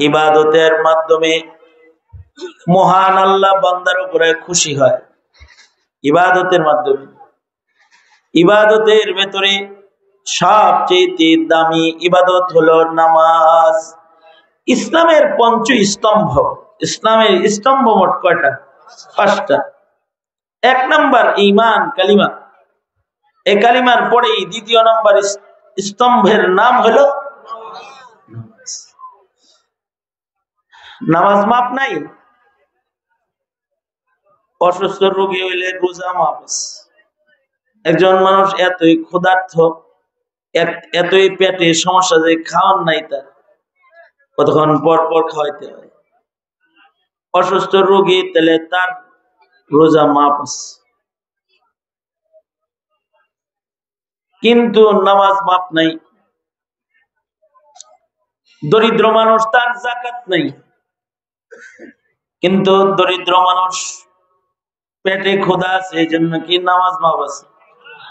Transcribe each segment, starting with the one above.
ইবাদতের মাধ্যমে মহান আল্লাহ বান্দার উপরে খুশি হয়। ইবাদতের মাধ্যমে, ইবাদতের ভেতরে সবচেয়ে দামি ইবাদত হলো নামাজ। ইসলামের পঞ্চ স্তম্ভ। ইসলামের স্তম্ভ মোট কয়টা? 5টা। 1 নাম্বার ঈমান, কালিমা। এই কালিমার পরেই 2য় নাম্বার স্তম্ভের নাম হলো নামাজ। মাপ নাই। অসুস্থ রোগী হইলে রোজা মাপ আছে। একজন মানুষ এতই ক্ষুধার্ত, এতই পেটে সমস্যা যে খাওয়ার নাই, তার কতক্ষণ পর পর খাওয়াইতে হয়। অসুস্থ রোগী, তাহলে তার রোজা মাপ আছে, কিন্তু নামাজ মাপ নাই। দরিদ্র মানুষ, তার যাকাত নাই, কিন্তু দরিদ্র মানুষ পেটে ক্ষুধা আছে, এই জন্য কি নামাজ মাপ আছে?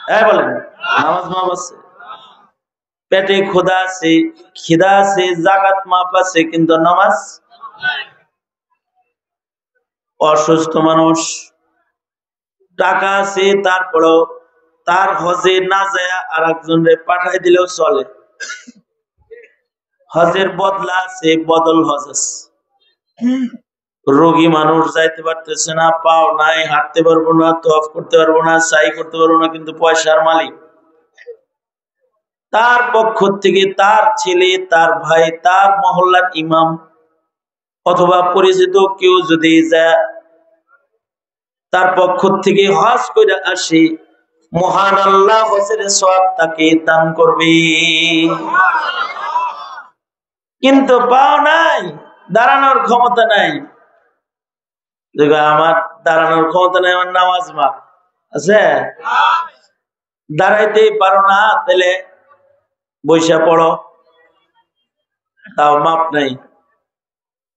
হ্যাঁ বলেন, নামাজ মাপ আছে। পেটে ক্ষুধা আছে, খিদা আছে, যাকাত মাপ আছে, কিন্তু নামাজ। অসুস্থ মানুষ, টাকা আছে, তারপরেও তার হজে না যায় আর একজনের পাঠাই দিলেও চলে। হজের বদলা আছে, বদল হজ আছে। রোগী মানুষ, যাইতে পারতেছে না, পাও নাই, হাঁটতে পারবো না, তওয়াফ করতে পারবো না, সাই করতে পারবো না, কিন্তু পয়সার মালিক। তার পক্ষ থেকে তার ছেলে, তার ভাই, তার মহল্লার ইমাম অথবা পরিচিত কেউ যদি যায়, তার পক্ষ থেকে হজ করে আসে, মহান আল্লাহ হজের সওয়াব তাকে দান করবে। কিন্তু পাও নাই, দাঁড়ানোর ক্ষমতা নাই। আমার দাঁড়ানোর ক্ষমতা নাই, আমার নামাজ মাপ আছে। দাঁড়াইতেই পারো না, তাহলে বইসা পড়ো, তাও মাপ নাই।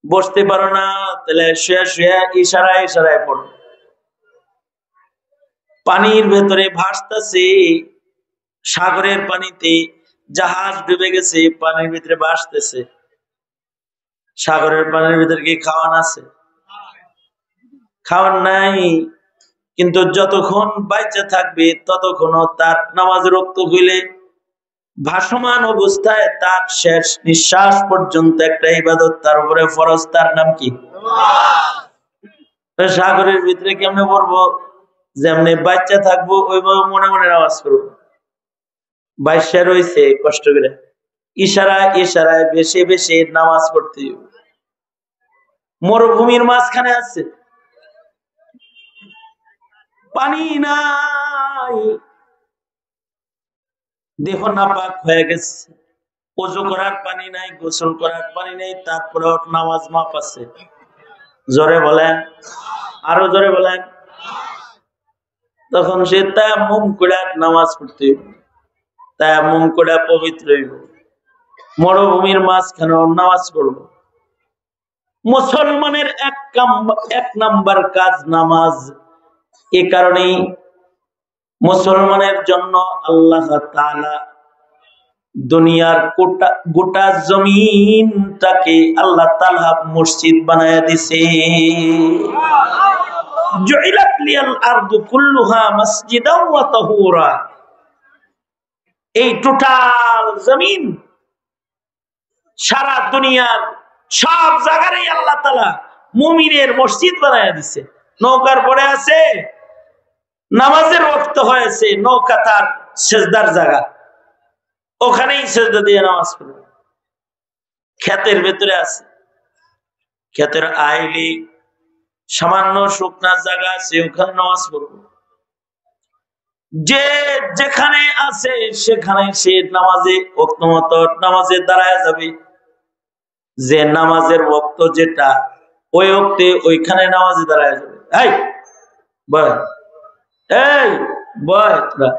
বসতে পারো না, তাহলে শুয়ে শুয়ে ইশারায় ইশারায় পড়ো। পানির ভেতরে ভাসতেছে, সাগরের পানিতে জাহাজ ডুবে গেছে, পানির ভিতরে ভাসতেছে। সাগরের পানির ভিতরে কি খাওয়ান আছে? খাওয়ান নাই। কিন্তু যতক্ষণ বাইচা থাকবে ততক্ষণ তার নামাজ রক্ত হইলে ভাসমান অবস্থায় তার শেষ নিঃশ্বাস পর্যন্ত একটা ইবাদত তার উপরে ফরজ। তার নাম কি? সাগরের ভিতরে কেমনে পড়বো? যেমনি বাচ্চা থাকবো ওইভাবে মনে মনে নামাজ পড়বো। বাইশা রয়েছে কষ্ট করে, ইশারায় ইশারায় বেশি বেশি নামাজ পড়তে হবে। মরুভূমির মাঝখানে আছে, পানি নাই, দেহ নাপাক হয়ে গেছে, ওযু করার পানি নাই, গোসল করার পানি নেই, তারপরে নামাজ মাপ আছে। জোরে বলেন, আরো জোরে বলেন। তখন সে তায়াম্মুম করে নামাজ পড়তে হইব, তায়াম্মুম করে পবিত্র হইব, মরুভূমির মাঝখানে নামাজ পড়ব। মুসলমানের এক নাম্বার কাজ নামাজ। এ কারণেই মুসলমানের জন্য আল্লাহ তাআলা দুনিয়ার গোটা জমিনটাকে আল্লাহ তাআলা মসজিদ বানায়া দিছে। জুইলাত লিয়াল আরদু কুল্লুহা মাসজিদাও ওয়া তাহুরা। এই টোটাল জমিন, সারা দুনিয়ার সব জায়গায় আল্লাহ তাআলা মুমিনের মসজিদ বানায়া দিছে। নৌকার পরে আছে, নামাজের ওয়াক্ত হয়েছে, নৌকা তার সিজদার জায়গা, ওখানেই সিজদা দিয়ে নামাজ পড়বে। ক্ষেতের ভেতরে আছে, ক্ষেতের আইলে সামান্য শুকনা জায়গা আছে, ওখানে নামাজ পড়বে। যে যেখানে আছে সেখানে সে নামাজে ওয়াক্ত মতো নামাজে দাঁড়ায় যাবে। যে নামাজের ওয়াক্ত যেটা, ওই ওয়াক্তে ওইখানে নামাজে দাঁড়ায় যাবে। এই বয়, এই বয়, তোরা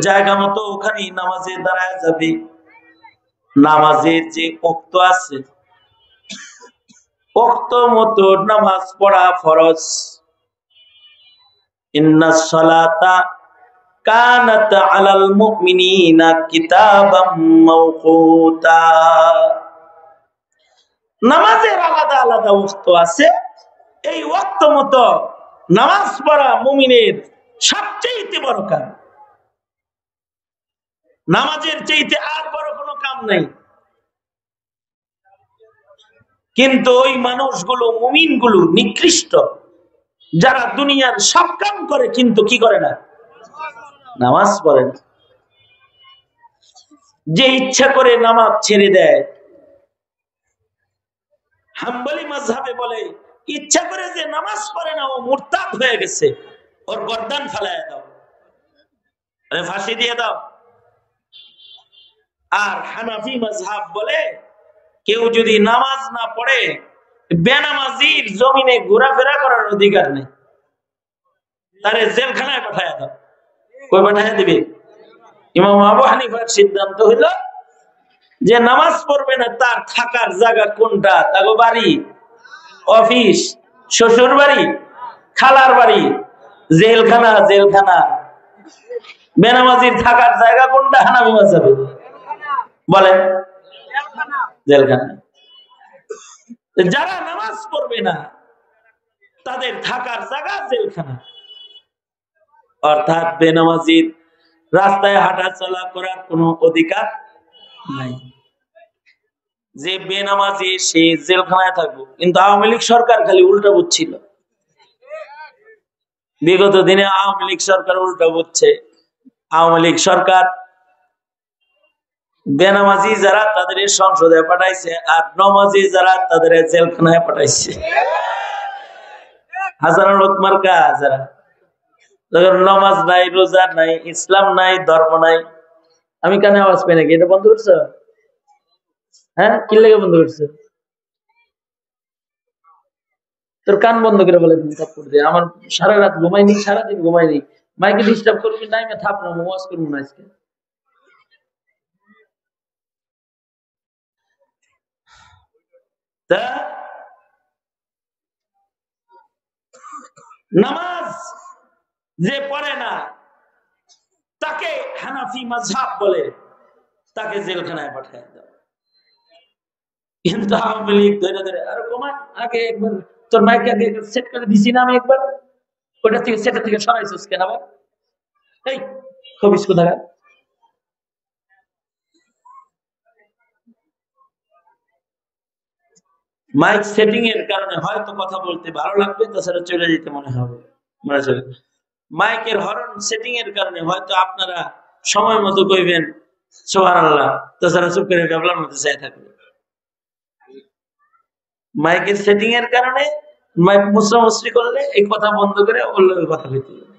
জায়গা মতো ওখানে নামাজে দাঁড়ায় যাবে। নামাজের যে ওয়াক্ত আছে, ওয়াক্ত মতো নামাজ পড়া ফরজ। ইন্নাস সালাতা কানাত আলাল মুমিনিনা কিতাবাম মাওকুতা। নামাজের আলাদা আলাদা ওয়াক্ত আছে। এই ওয়াক্ত মতো নামাজ পড়া মুমিনের সবচেয়ে বড় কাজ। নামাজের চাইতে আর বড় কোনো কাম নাই। কিন্তু ওই মানুষগুলো, মুমিনগুলো নিকৃষ্ট, যারা দুনিয়ার সব কাম করে কিন্তু কি করে না? নামাজ পড়ে না। যে ইচ্ছা করে নামাজ ছেড়ে দেয়, হাম্বলি মাযহাবে বলে ইচ্ছা করে যে নামাজ পড়ে না ও মুরতাদ হয়ে গেছে, ওর গর্দান ফেলায় দাও, আরে ফাঁসি দিয়ে দাও। আর হানাফি মাযহাব বলে কেউ যদি নামাজ না পড়ে, বেনামাজির জমিনে ঘোরাফেরা করার অধিকার নেই, তারে জেলখানায় পাঠায় দাও। কই পাঠায় দিবে? ইমাম আবু হানিফার সিদ্ধান্ত হইল যে নামাজ পড়বে না, তার থাকার জায়গা কোনটা? তাগো বাড়ি, অফিস, শ্বশুর বাড়ি, খালার বাড়ি, জেলখানা। জেলখানা। বেনামাজির থাকার জায়গা কোনটা হানাফি মাযহাবে? বলেন, জেলখানা। যারা নামাজ পড়বে না তাদের থাকার জায়গা জেলখানা। অর্থাৎ বেনামাজির রাস্তায় হাঁটা চলা করার কোনো অধিকার নাই। যে বেনামাজি সে জেলখানায় থাকবো। কিন্তু আওয়ামী লীগ সরকার খালি উল্টা বুঝছিল। বিগত দিনে আওয়ামী লীগ সরকার উল্টা বুঝছে। আওয়ামী লীগ সরকার বেনামাজি যারা তাদের সংসদে পাঠাইছে, আর নমাজি যারা তাদের জেলখানায় পাঠাইছে। হাসানুল হক মার্কা যারা, নমাজ নাই, রোজা নাই, ইসলাম নাই, ধর্ম নাই। আমি কানে আওয়াজ পাই নাকি? এটা বন্ধ করছো? হ্যাঁ, কি লেগে বন্ধ করছো? তোর কান বন্ধ করে বলে আমার সারা রাত ঘুমাইনি, সারাদিন ঘুমাইনি, মাইকে ডিস্টার্ব করবি নাই, আমি থাপ না ওয়াজ করবো না আজকে। নামাজ যে পড়ে না তাকে হানাফি মাযহাব বলে তাকে জেলখানায় পাঠায় দাও। কিন্তু আওয়ামী লীগ ধরে ধরে আরে কমা, আগে একবার তোর মাইকে আগে সেট করে দিছি না আমি একবার, ওটা থেকে সেটা থেকে সরাইছিস কেন আবার? এই খবিস কোথাকার। মাইক সেটিং এর কারণে হয়তো কথা বলতে ভালো লাগবে, তাছাড়া চলে যেতে মনে হবে। মাইকের হর্ন সেটিং এর কারণে হয়তো আপনারা সময় মতো কইবেন সুবহানাল্লাহ, তাছাড়া চুপ করে গাবলার মধ্যে চাই থাকবে। মাইকের সেটিং এর কারণে মাইক মুসরামুসরি করলে এই কথা বন্ধ করে অন্য কথা কইতে হবে।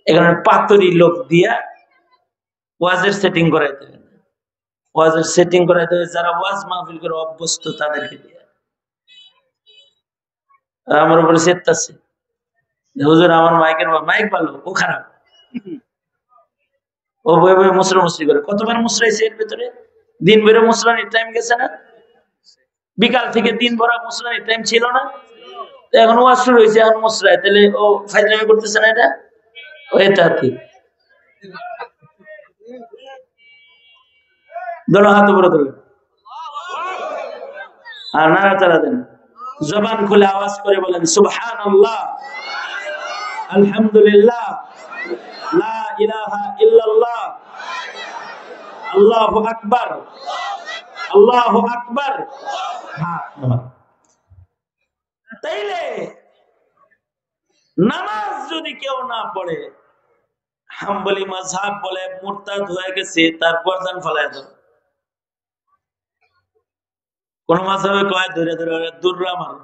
এখানে পাতরি লোক দিয়া ওয়াজের সেটিং করাইতে হবে। ওয়াজের সেটিং করাইতে হবে যারা ওয়াজ মাহফিল করে অভ্যস্ত তাদেরকে দিয়ে। আমার উপরে চেতাছে হুজুর আমার মাইকের মাইক ভালো, ও খারাপ, ও বই বই মুসরামুসরি করে। কতবার মুসরাইছে এর ভিতরে? দিন ভরে মুসরানির টাইম গেছে না? বিকাল থেকে দিন ভরা মুসরানির টাইম ছিল না? এখন ওয়াজ শুরু হয়েছে, এখন মুসরাই, তাহলে ও ফাইজলামি করতেছে না? এটা এটা ঠিক। দোনো হাত উপরে তোলেন আর নাড়াচাড়া দেন। জবান খুলে আওয়াজ করে বলেন সুবহানাল্লাহ, আলহামদুলিল্লাহ, লা ইলাহা ইল্লাল্লাহ, আল্লাহু আকবার, আল্লাহু আকবার। তাইলে নামাজ যদি কেউ না পড়ে, হাম্বলি মাযহাব বলে মুরতাদ হয়ে গেছে, তার গর্দান ফেলায় দাও। কোন মাযহাবে কয় ধরে ধরে দুররা মারো,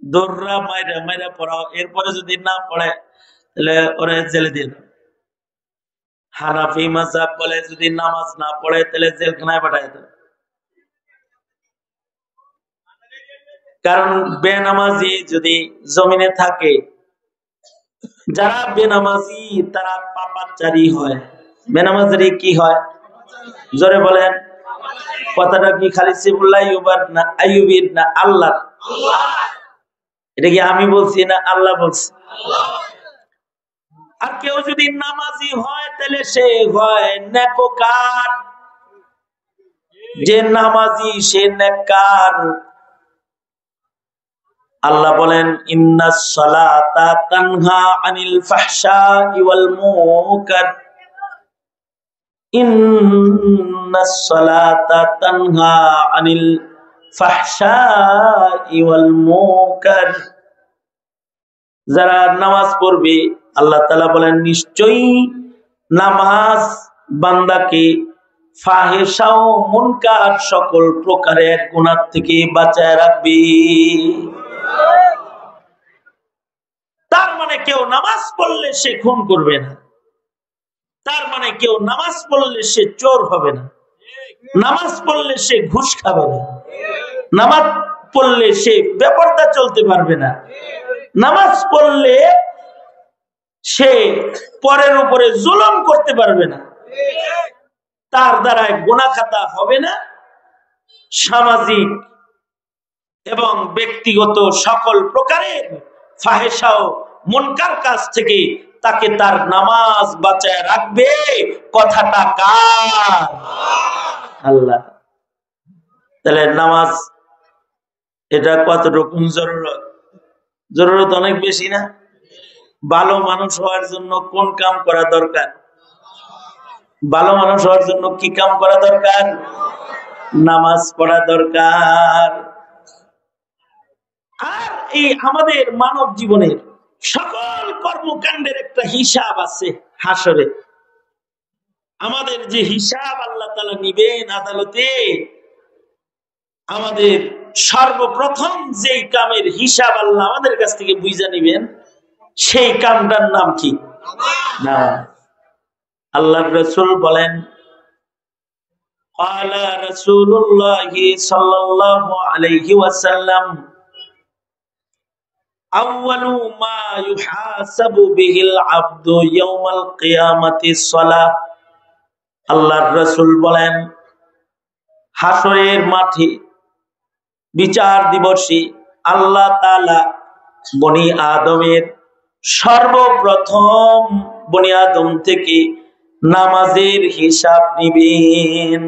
দুররা মাইরা মাইরা পড়াও, এরপরে যদি না পড়ে তাহলে ওরে জেলে দিয়ে দাও। হানাফি মাযহাব বলে যদি নামাজ না পড়ে তাহলে জেলখানায় পাঠায় দাও। কারণ বেনামাজি যদি জমিনে থাকে, যারা বেনামাজি তারা পাপাচারী হয়। বেনামাজি কি হয়? জোরে বলেন। কথাটা কি খালি সিবুল্লাহ ইউবার না আইয়ুবীর না আল্লাহ? এটা কি আমি বলছি না আল্লাহ বলছি? আর কেউ যদি নামাজি হয় তাহলে সে হয় নেককার। যে নামাজি সে নেককার। আল্লাহ বলেন ইন্নাস সালাতা তানহা আনিল ফাহশাই ওয়াল মুনকার, ইন্নাস সালাতা তানহা আনিল ফাহশাই ওয়াল মুনকার। যারা নামাজ পড়বে আল্লাহ তাআলা বলেন নিশ্চয়ই নামাজ বান্দাকে ফাহিশা ও মুনকার সকল প্রকারের গুনাহ থেকে বাঁচায় রাখবে। তার মানে কেউ নামাজ পড়লে সে খুন করবে না, তার মানে কেউ নামাজ পড়লে সে চোর হবে না, নামাজ পড়লে সে ঘুষ খাবে না, নামাজ পড়লে সে বেপরদা চলতে পারবে না, নামাজ পড়লে সে পরের উপরে জুলুম করতে পারবে না, তার দ্বারা গুনাহ খাতা হবে না। সামাজিক এবং ব্যক্তিগত সকল প্রকারের ফাহিশা ও মুনকার কাজ থেকে তাকে তার নামাজ বাঁচায় রাখবে। কথাটা কার? আল্লাহ। তাহলে নামাজ এটা কত রকম জরুরত? জরুরত অনেক বেশি না? ভালো মানুষ হওয়ার জন্য কোন কাম করা দরকার? ভালো মানুষ হওয়ার জন্য কি কাম করা দরকার? নামাজ পড়া দরকার। আর এই আমাদের মানব জীবনের সকল কর্মকাণ্ডের একটা হিসাব আছে হাসরে। আমাদের যে হিসাব আল্লাহ তাআলা নিবেন আদালতে, আমাদের সর্বপ্রথম যেই কামের হিসাব আল্লাহ আমাদের কাছ থেকে বুঝা নিবেন সেই কামটার নাম কি? নামাজ। আল্লাহর রাসূল বলেন ক্বালা রাসূলুল্লাহ সাল্লাল্লাহু আলাইহি ওয়াসাল্লাম আউয়ালু মা ইউহাসাবু বিহিল আবদু ইয়াউমাল কিয়ামাতিস সালাহ। আল্লাহর রাসূল বলেন হাসরের মাঠে বিচার দিবসে আল্লাহ তাআলা বনি আদমের সর্বপ্রথম বনি আদম থেকে নামাজের হিসাব নিবেন।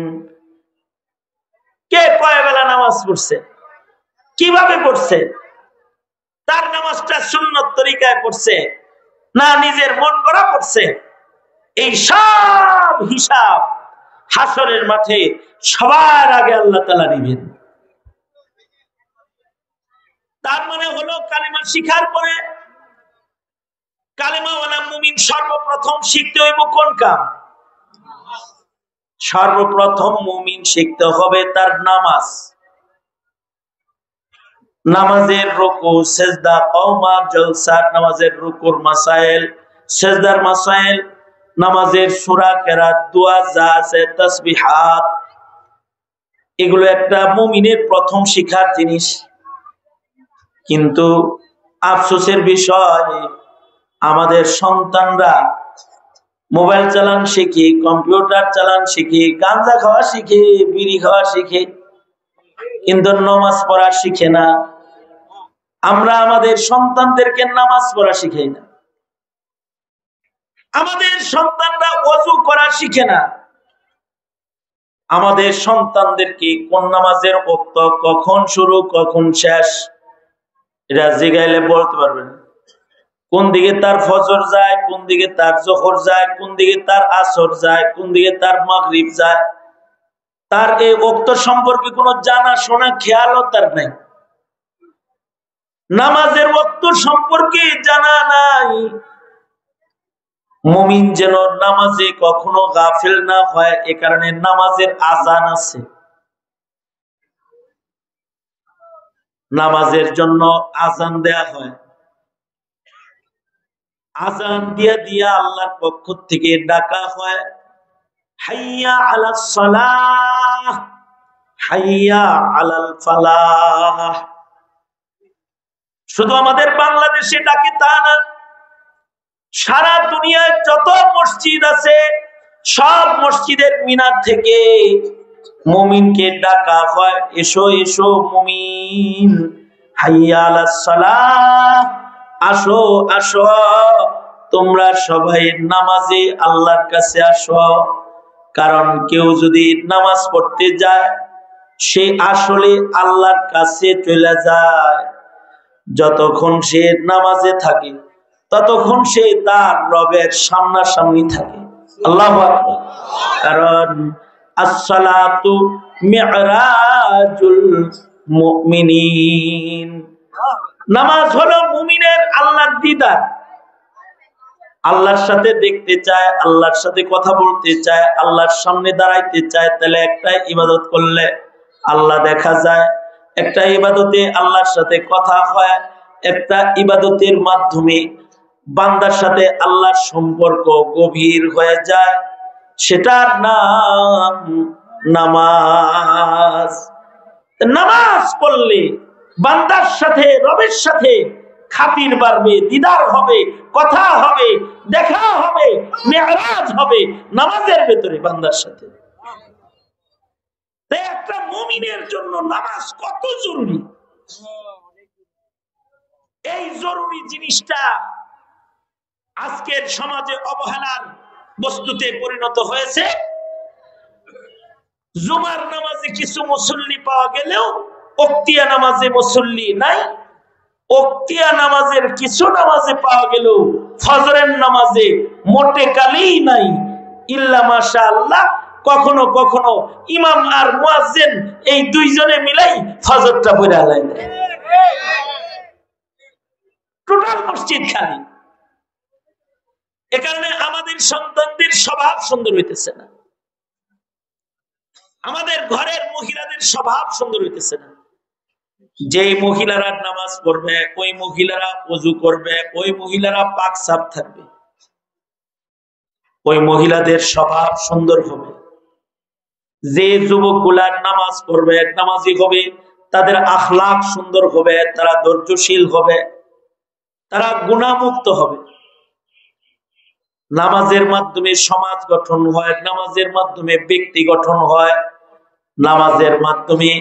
কে কয় বেলা নামাজ পড়ছে, কিভাবে পড়ছে, তার নামাজটা সুন্নত তরিকায় পড়ছে না নিজের মন গড়া পড়ছে, এই সব হিসাব হাসরের মাঠে সবার আগে আল্লাহ তাআলা নিবেন। তার মানে হলো কালিমা শিখার পরে কালিমাওয়ালা মুমিন সর্বপ্রথম শিখতে হইব কোন কাম? সর্বপ্রথম মুমিন শিখতে হবে তার নামাজ। নামাজের রুকু সিজদা কওমা জলসা, নামাজের রুকুর মাসাইল, সিজদার মাসাইল, নামাজের সূরা কেরাত, দোয়া যা আছে, তাসবিহাত, এগুলো একটা মুমিনের প্রথম শিখার জিনিস। কিন্তু আফসোসের বিষয় আমাদের সন্তানরা মোবাইল চালান শিখে, কম্পিউটার চালান শিখে, গাঁজা খাওয়া শিখে, বিড়ি খাওয়া শিখে, কিন্তু নামাজ পড়া শিখে না। আমরা আমাদের সন্তানদেরকে নামাজ পড়া শিখাই না, আমাদের সন্তানরা ওযু করা শিখে না, আমাদের সন্তানদেরকে কোন নামাজের ওয়াক্ত কখন শুরু কখন শেষ এটা জিগাইলে বলতে পারবে না। কোন দিকে তার ফজর যায়, কোন দিকে তার যোহর যায়, কোন দিকে তার আসর যায়, কোন দিকে তার মাগরিব যায়, তার এই ওয়াক্ত সম্পর্কে কোনো জানা শোনা খেয়ালও তার নাই। নামাজের ওয়াক্ত সম্পর্কে জানা নাই। মুমিন যেন নামাজে কখনো গাফিল না হয়, এ কারণে নামাজের আজান আছে। নামাজের জন্য আজান দেয়া হয়, আজান দিয়া দিয়া আল্লাহর পক্ষ থেকে ডাকা হয় হাইয়া আলাস সালাহ, হাইয়া আলাল ফালাহ। শুধু আমাদের বাংলাদেশে ডাকে তা না, সারা দুনিয়ায় যত মসজিদ আছে সব মসজিদের মিনার থেকে মুমিনকে ডাকা হয় এসো এসো মুমিন, হাইয়া আলাস সালাহ, আসো আসো তোমরা সবাই নামাজে আল্লাহর কাছে আসো, কারণ কেউ যদি নামাজ পড়তে যায় সে আসলে আল্লাহর কাছে চলে যায়। যতক্ষণ সে নামাজে থাকে ততক্ষণ সে তার রবের সামনাসামনি থাকে। আল্লাহু আকবার। কারণ আসসালাতু মি'রাজুল মুমিনিন, নামাজ হলো মুমিনের আল্লাহর দিদার। আল্লাহর সাথে দেখতে চায়, আল্লাহর সাথে কথা বলতে চায়, আল্লাহর সামনে দাঁড়াইতে চায়, তাহলে একটা ইবাদত করলে আল্লাহ দেখা যায়। একটা ইবাদতে আল্লাহর সাথে কথা হয়, একটা ইবাদতের মাধ্যমে বান্দার সাথে আল্লাহর সম্পর্ক গভীর হয়ে যায়, সেটার নাম নামাজ। নামাজ পড়লে বান্দার সাথে রবের সাথে খাতির বাড়বে, দিদার হবে, কথা হবে, দেখা হবে, মেরাজ হবে নামাজের ভেতরে বান্দার সাথে। তাই একটা মুমিনের জন্য নামাজ কত জরুরি। এই জরুরি জিনিসটা আজকের সমাজে অবহেলার বস্তুতে পরিণত হয়েছে। জুমার নামাজে কিছু মুসল্লি পাওয়া গেলেও ওক্তিয়া নামাজে মুসল্লি নাই। ওক্তিয়া নামাজের কিছু নামাজে পাওয়া গেলেও ফজরের নামাজে মোটে কালেই নাই। ইল্লা মাশাআল্লাহ কখনো কখনো ইমাম আর মুয়াজ্জিন এই দুইজনে মিলাই ফজরটা পড়ে আলাই দেয়। টোটাল মসজিদ খালি। এ কারণে আমাদের সন্তানদের স্বভাব সুন্দর হইতেছে না, আমাদের ঘরের মহিলাদের স্বভাব সুন্দর হইতেছে না। যে মহিলারা নামাজ পড়বে, ওই মহিলারা ওযু করবে, ওই মহিলারা পাক সাফ থাকবে, ওই মহিলাদের স্বভাব সুন্দর হবে। যে যুবকগুলা নামাজ পড়বে, নামাজি হবে, তাদের আখলাক সুন্দর হবে, তারা ধৈর্যশীল হবে, তারা গুনাহমুক্ত হবে। নামাজের মাধ্যমে সমাজ গঠন হয়, নামাজের মাধ্যমে ব্যক্তি গঠন হয়, নামাজের মাধ্যমে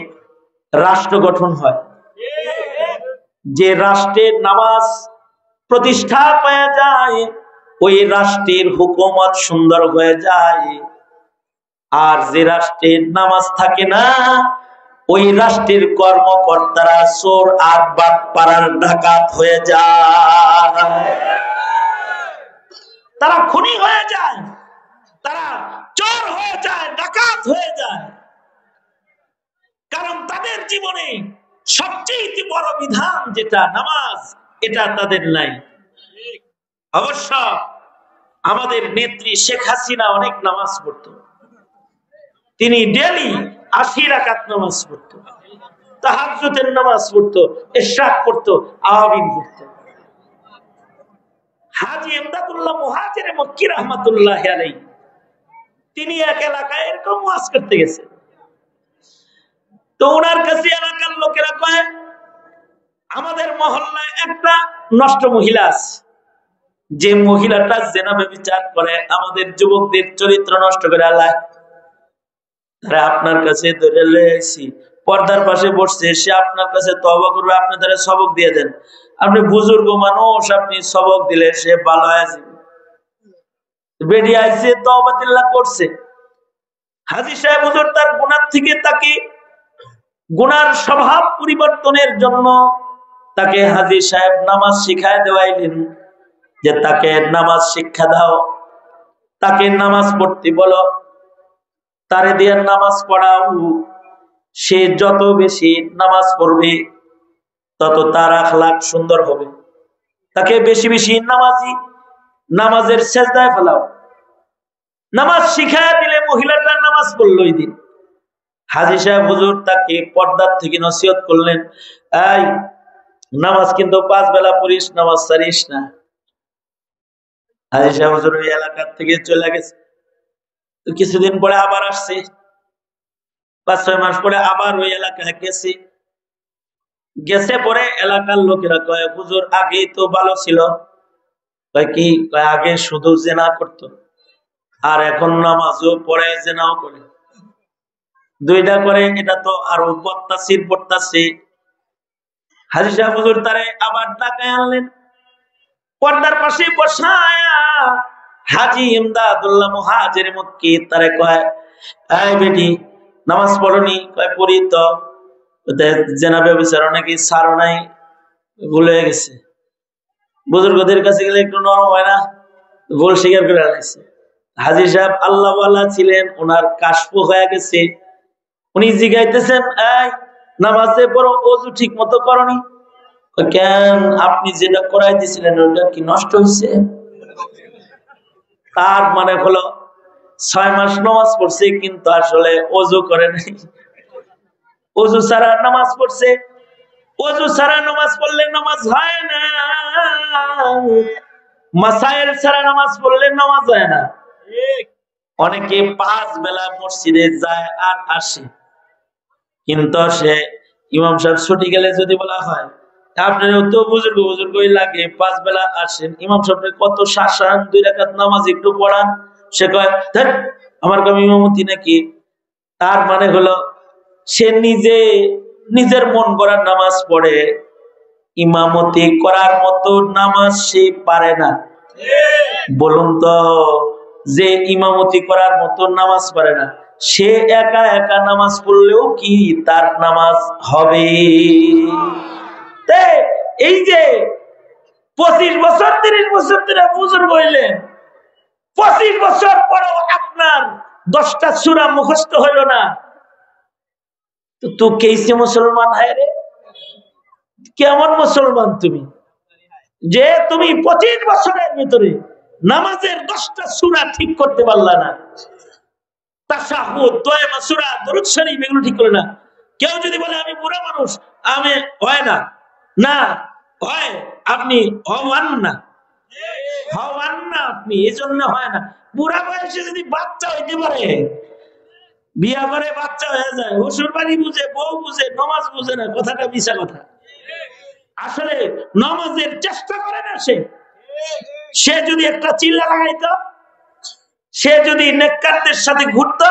রাষ্ট্র গঠন হয়। যে রাষ্ট্রের নামাজ প্রতিষ্ঠা পাওয়া যায় ওই রাষ্ট্রের হুকুমত সুন্দর হয়ে যায়। আর যে রাষ্ট্রের নামাজ থাকে না ওই রাষ্ট্রের কর্মকর্তারা চোর আর বাটপাড়ার ডাকাত হয়ে যায়, তারা খুনি হয়ে যায়, তারা চোর হয়ে যায়, ডাকাত হয়ে যায়। কারণ তাদের জীবনে সবচেয়ে বড় বিধান যেটা নামাজ, এটা তাদের নাই। অবশ্য আমাদের নেত্রী শেখ হাসিনা অনেক নামাজ পড়তো, তিনি ডেইলি 80 রাকাত নামাজ পড়তো, তাহাজ্জুদের নামাজ পড়তো, ইশরাক পড়তো, আওয়াবিন পড়তো। হাজী ইমদাদুল্লাহ মুহাজিরে মক্কি রাহমাতুল্লাহি আলাইহি তিনি এক এলাকায় এরকম ওয়াজ করতে গেছেন। তো ওনার কাছে এলাকার লোকেরা কয়, আমাদের মহল্লায় একটা নষ্ট মহিলা আছে, যে মহিলাটা জেনা ব্যভিচার করে, আমাদের যুবকদের চরিত্র নষ্ট করে আল্লাহ। তারা আপনার কাছে ধরে লয়েছি, পর্দার পাশে বসছে, সে আপনার কাছে তওবা করবে, আপনি তারা সবক দিয়ে দেন। আপনি বুজুর্গ মানুষ, আপনি সবক দিলে সে ভালো হয়ে যাবে। বেডি আইছে, তওবাতিল্লাহ করছে। হাজী সাহেব হুজুর তার গুনাহ থেকে তাকে গুনার স্বভাব পরিবর্তনের জন্য তাকে হাজী সাহেব নামাজ শিখায় দেওয়াইলেন, যে তাকে নামাজ শিক্ষা দাও, তাকে নামাজ পড়তে বলো, তারে দিয়ে নামাজ পড়াও। সে যত বেশি নামাজ পড়বে তত তার আখলাক সুন্দর হবে। তাকে বেশি বেশি নামাজের সেজদায় ফেলাও। নামাজ শিখায় দিলে মহিলাটা নামাজ পড়লো। ওই দিন হাজী সাহেব হুজুর তাকে পর্দার থেকে নসিহত করলেন, এই নামাজ কিন্তু 5 বেলা পড়িস, নামাজ ছাড়িস না। হাজী সাহেব হুজুর ওই এলাকার থেকে চলে গেছে। তো কিছুদিন পরে আবার আসছে, 5-6 মাস পরে আবার ওই এলাকায় গেছে পরে এলাকার লোকেরা কয়, হুজুর আগেই তো ভালো ছিল। কয় কি? কয় আগে শুধু জেনা করতো, আর এখন নামাজও পড়ে জেনাও করে, দুইটা করে। এটা তো আরো পড়তাছে। হাজী সাহেব হুজুর তারে আবার ডাকায় আনলেন, পর্দার পাশে বসায়া হাজী ইমদাদুল্লাহ মুহাজির মক্কি তারে কয়, এই বেটি নামাজ পড়নি? কয় পড়ি তো। জেনাবে বিচারো নাকি সারো নাই, ভুলে গেছে। বুজুর্গদের কাছে গেলে একটু নরম হয় না, ভুল স্বীকার করে আনাইছে। হাজী সাহেব আল্লাহওয়ালা ছিলেন, ওনার কাশফু হয়ে গেছে। উনি জিগাইতেছেন, এই নামাজে পড়ো, ওযু ঠিক মতো করনি? কেন, আপনি যেটা করাই দিয়েছিলেন ওটা কি নষ্ট হয়েছে? তার মানে হলো 6 মাস নামাজ পড়ছে কিন্তু আসলে ওযু করে নাই, ওযু ছাড়া নামাজ পড়ছে। ওযু ছাড়া নামাজ পড়লে নামাজ হয় না, মাসাইল ছাড়া নামাজ পড়লে নামাজ হয় না। অনেকে 5 বেলা মসজিদে যায় আর আসে, কিন্তু সে ইমাম সাহেব ছুটি গেলে যদি বলা হয় আপনারা তো বুজুর্গ বুজুর্গই লাগে 5 বেলা আসেন, ইমাম সাহেব কত শাসান, 2 রাকাত নামাজ একটু পড়ান, সে কয় ধ্যাৎ আমার কাম ইমামতি নাকি। তার মানে হলো সে নিজের মন গড়ার নামাজ পড়ে, ইমামতি করার মতো নামাজ সে পারে না। বলুন তো, যে ইমামতি করার মতো নামাজ পারে না, সে একা একা নামাজ পড়লেও কি তার নামাজ হবে? এই যে 25 বছর 30 বছর ধরে বুজুর্গ হইলেন, 25 বছর পরেও আপনার 10টা সূরা মুখস্থ হইল না, তো কেসে মুসলমান হয় রে? কেমন মুসলমান তুমি যে তুমি 25 বছরের ভিতরে নামাজের 10টা সূরা ঠিক করতে পারলা না? তাশাহুদ, দোয়া, সূরা, দরুদ শরীফ এগুলো ঠিক করে না। কেউ যদি বলে আমি বুড়া মানুষ, আমি হয় না, না হয়, আপনি হওয়ান না, হওয়ান না আপনি, এজন্য হয় না। বুড়া বয়সে যদি বাচ্চা হইতে পারে, বিয়া করে বাচ্চা হয়ে যায়, শ্বশুর বাড়ি বুঝে, বউ বুঝে, নামাজ বুঝে না, কথাটা মিশা কথা। আসলে নামাজের চেষ্টা করে না সে যদি একটা চিল্লা লাগাইতো, সে যদি নেককারদের সাথে ঘুরতো,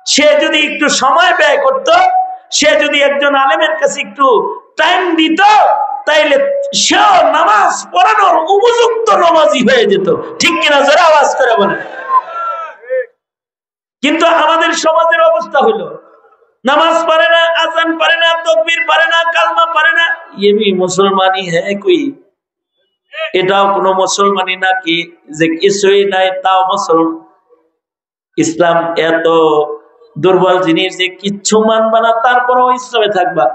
সে যদি একটু সময় ব্যয় করত, সে যদি একজন আলেমের কাছে একটু টাইম দিত, তাইলে সে নামাজ পড়ানোর উপযুক্ত নামাজি হয়ে যেত। ঠিক কিনা? যারা আওয়াজ করে বলে। কিন্তু আমাদের সমাজের অবস্থা হলো নামাজ পারে না, আজান পারে না, তাকবীর পারে না, কালমা পারে না, এমনি মুসলমানই হ্যাঁ কই? এটাও কোনো মুসলমানই নাকি যে কিছুই নাই তাও মুসলমান? ইসলাম এত দুর্বল জিনিস যে কিচ্ছু মানবা না, তারপরেও ইসলামে থাকবা।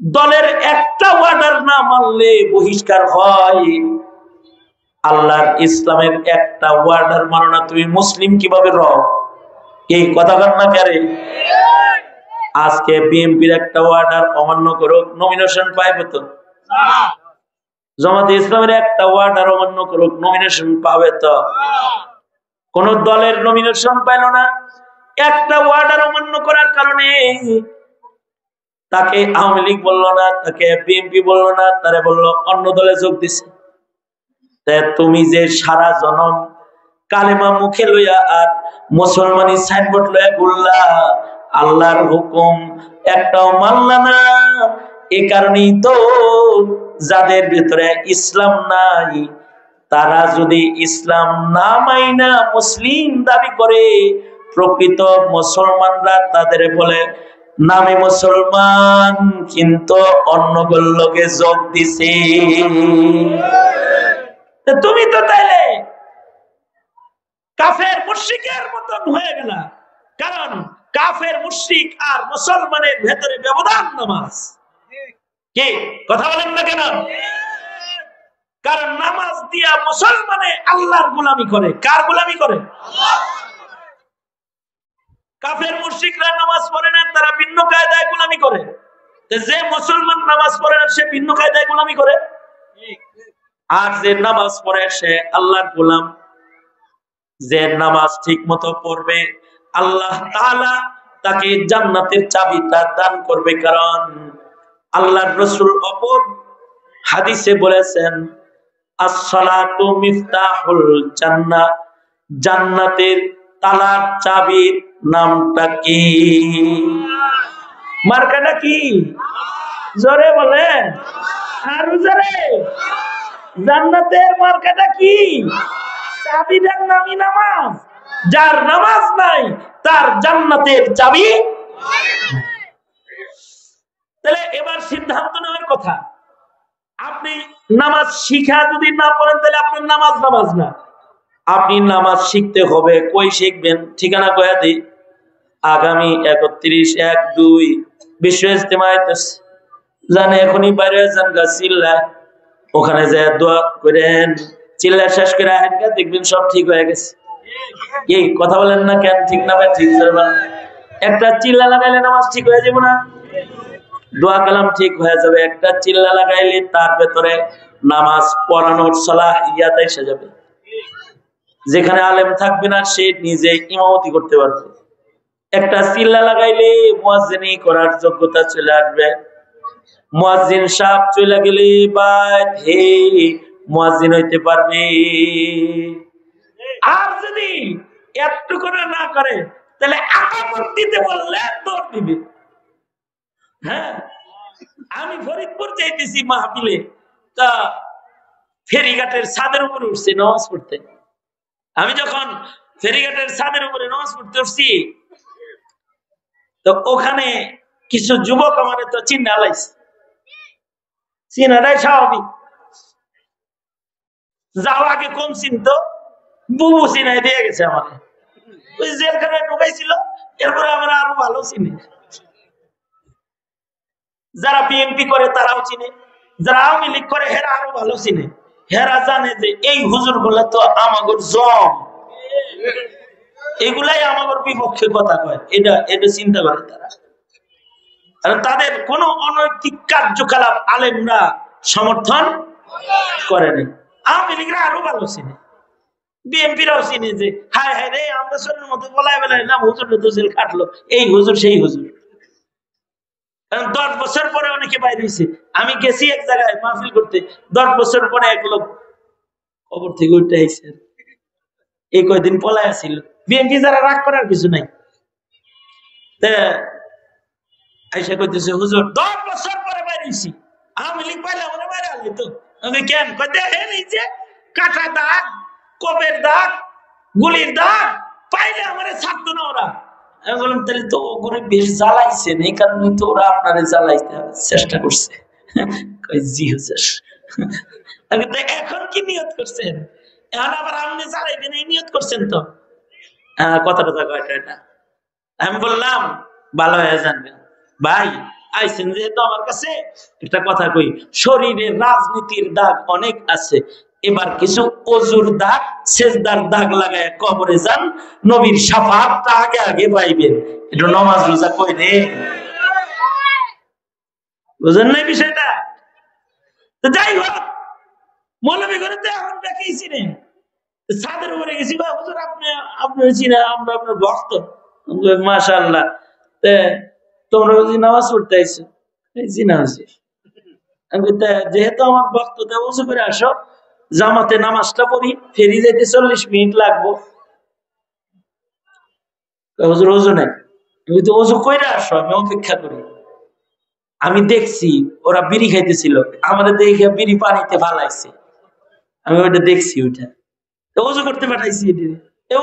দলের একটা ওয়ার্ডার না মানলে বহিষ্কার হয়। আল্লাহর ইসলামের একটা ওয়ার্ডার মানো না, তুমি মুসলিম কিভাবে রও? এই কথা বল না কেরে? আজকে বিএনপির একটা ওয়ার্ডার অমান্য করুক, নমিনেশন পাইবে তো? জামাতে ইসলামের একটা ওয়ার্ডার অমান্য করুক, নমিনেশন পাবে তো? কোন দলের নমিনেশন পাইল না, একটা ওয়ার্ডার অমান্য করার কারণে তাকে আওয়ামী লীগ বললো না, তাকে বিএনপি বললো না, তারে বললো অন্য দলে যোগ দিছে। তুমি যে সারা জনম কালেমা মুখে লইয়া আর মুসলমানি সাইনবোর্ড লইয়া ঘুরলা, আল্লাহর হুকুম একটাও মানলা না। এ কারণেই তো যাদের ভিতরে ইসলাম নাই, তারা যদি ইসলাম না মাইনা মুসলিম দাবি করে, প্রকৃত মুসলমানরা তাদের বলে নামে মুসলমান কিন্তু অন্য গোল্লকে যোগ দিছে। তুমি তো তাইলে কাফের মুশরিকের মতন হয়ে গেলা, কারণ কাফের মুশরিক আর মুসলমানের ভেতরে ব্যবধান নামাজ। কি কথা বলেন না কেন? কারণ নামাজ দিয়া মুসলমানে আল্লাহর গোলামি করে। কার গোলামি করে? কাফের মুশরিকরা নামাজ পড়ে না, তারা ভিন্ন কায়দায় গোলামি করে। যে মুসলমান নামাজ পড়ে না সে ভিন্ন কায়দায় গোলামি করে, আর যে নামাজ পড়ে সে আল্লাহর গোলাম। যে নামাজ ঠিক মতো পড়বে আল্লাহ তাআলা তাকে জান্নাতের চাবিটা দান করবে, কারণ আল্লাহর রাসূল অপর হাদিসে বলেছেন as-salatu miftahul জান্নাহ, জান্নাতের তালার চাবির নামটা কি? মার্কাটা কি? জোরে বলেন, আরো জোরে। জান্নাতের মার্কাটা কি? চাবিটার নামই নামাজ। যার নামাজ নাই তার জান্নাতের চাবি। তাহলে এবার সিদ্ধান্ত নেওয়ার কথা, আপনি নামাজ শিখা যদি না পড়েন তাহলে আপনার নামাজ নামাজ না। আপনি নামাজ শিখতে হবে। কই শিখবেন? ঠিকানা কয়া দিই। আগামী 31/1/2 বিশ্ব ইজতেমায় জানে এখনই বাইরে যান গা চিল্লায়, ওখানে যে দোয়া করেন, চিল্লা শেষ করে আহেন গা, দেখবেন সব ঠিক হয়ে গেছে। এই কথা বলেন না কেন? ঠিক না ভাই? ঠিক না। একটা চিল্লা লাগাইলে নামাজ ঠিক হয়ে যাবে না? দোয়া কালাম ঠিক হয়ে যাবে। একটা চিল্লা লাগাইলে তার ভেতরে নামাজ পড়ানোর সালাহিয়াত এসে যাবে। যেখানে আলেম থাকবে না সে নিজে ইমামতি করতে পারবে। একটা চিল্লা লাগাইলে মুয়াজ্জিনি করার যোগ্যতা চলে আসবে। মুয়াজ্জিন সাহেব চলে গেলে বাদ হে মুয়াজ্জিন হইতে পারবে। আর যদি একটুকু না করে তাহলে আকামত দিতে বললে দৌড় দিবে। হ্যাঁ, আমি ফরিদপুর যাইতেছি মাহফিলে, তা ফেরিঘাটের ছাদের উপরে উঠছে নামাজ পড়তে। আমি যখন ফেরিঘাটের ছাদের উপরে নামাজ পড়তে উঠছি, তো ওখানে কিছু যুবক আমার তো চিন্তা লাইছে। চিনাটাই স্বাভাবিক। যাও আগে কম চিনতো, বুবু চিনাই দিয়ে গেছে আমাকে। ওই জেলখানায় ঢুকাইছিল, এরপরে আমরা আরো ভালো চিনি। যারা বিএনপি করে তারাও চিনে, যারা আওয়ামী লীগ করে হেরা আরো ভালো চিনে। হেরা জানে যে এই হুজুর গুলা তো আমাগর জম, এগুলাই আমাগর বিপক্ষে কথা কয়। এটা চিন্তা করে তারা। আর তাদের কোন অনৈতিক কার্যকলাপ আলেমরা সমর্থন করেনি। আওয়ামী লীগরা আরো ভালো চিনে, বিএনপিরাও চিনে যে হায় হায় রে আমরা শরীরের মতো বলায় বেলায় না, হুজুর তো জেল কাটলো, এই হুজুর সেই হুজুর। 10 বছর পরে অনেকে বাইরে হয়েছে। আমি গেছি এক জায়গায় মাহফিল করতে, 10 বছর পরে এক লোক কবর থেকে উঠে আইছে। এই কয়দিন পলায় ছিল। বিএনপি যারা রাগ করার কিছু নাই। আইসা কইতেছে হুজুর 10 বছর পরে বাইরে হয়েছি, আওয়ামী লীগ পাইলে আমার বাইরে আলি তো। আমি কেন? কইতে এই যে কাটা দাগ, কবের দাগ, গুলির দাগ পাইলে আমারে ছাড়তো না ওরা। আমি বললাম তাহলে তো ওগুলো বেশ জ্বালাইছেন, এই কারণে তো ওরা আপনারে জ্বালাইতে চেষ্টা করছে। জি হুজুর। এখন কি নিয়ত করছেন? এখন আবার আপনি জ্বালাইবেন এই নিয়ত করছেন তো? কথাটা কয়টা এটা। আমি বললাম ভালো হয়ে জানবেন ভাই, আইছেন যেহেতু আমার কাছে একটা কথা কই, শরীরের রাজনীতির দাগ অনেক আছে, এবার কিছু অজুর দাগ, সেজদার দাগ লাগায় কবরে যান, নবীর শাফাআতটা আগে আগে পাইবেন। একটু নামাজ রোজা কইরে, বুঝেন নাই বিষয়টা? তো যাই হোক, মৌলবী করে তো এখন দেখিয়েছি রে, ছাদের উপরে গেছি, বা হুজুর আপনি আপনার চিনা, আমরা আপনার ভক্ত। মাশাআল্লাহ, তোমরা বুঝি নামাজ পড়তে আইছো? জি না হুজুর। যেহেতু আমার ভক্ত, উজু করে আসো, জামাতে নামাজটা পড়ি, ফেরি যাইতে 40 মিনিট লাগবো। হুজুর ওযু নাই। আমি তো ওযু কইরা আসো, আমি অপেক্ষা করি। আমি দেখছি ওরা বিড়ি খাইতেছিল, আমাদের দেখে বিড়ি পানিতে ফালাইছে, আমি ওইটা দেখছি। ওইটা ওযু করতে পাঠাইছি,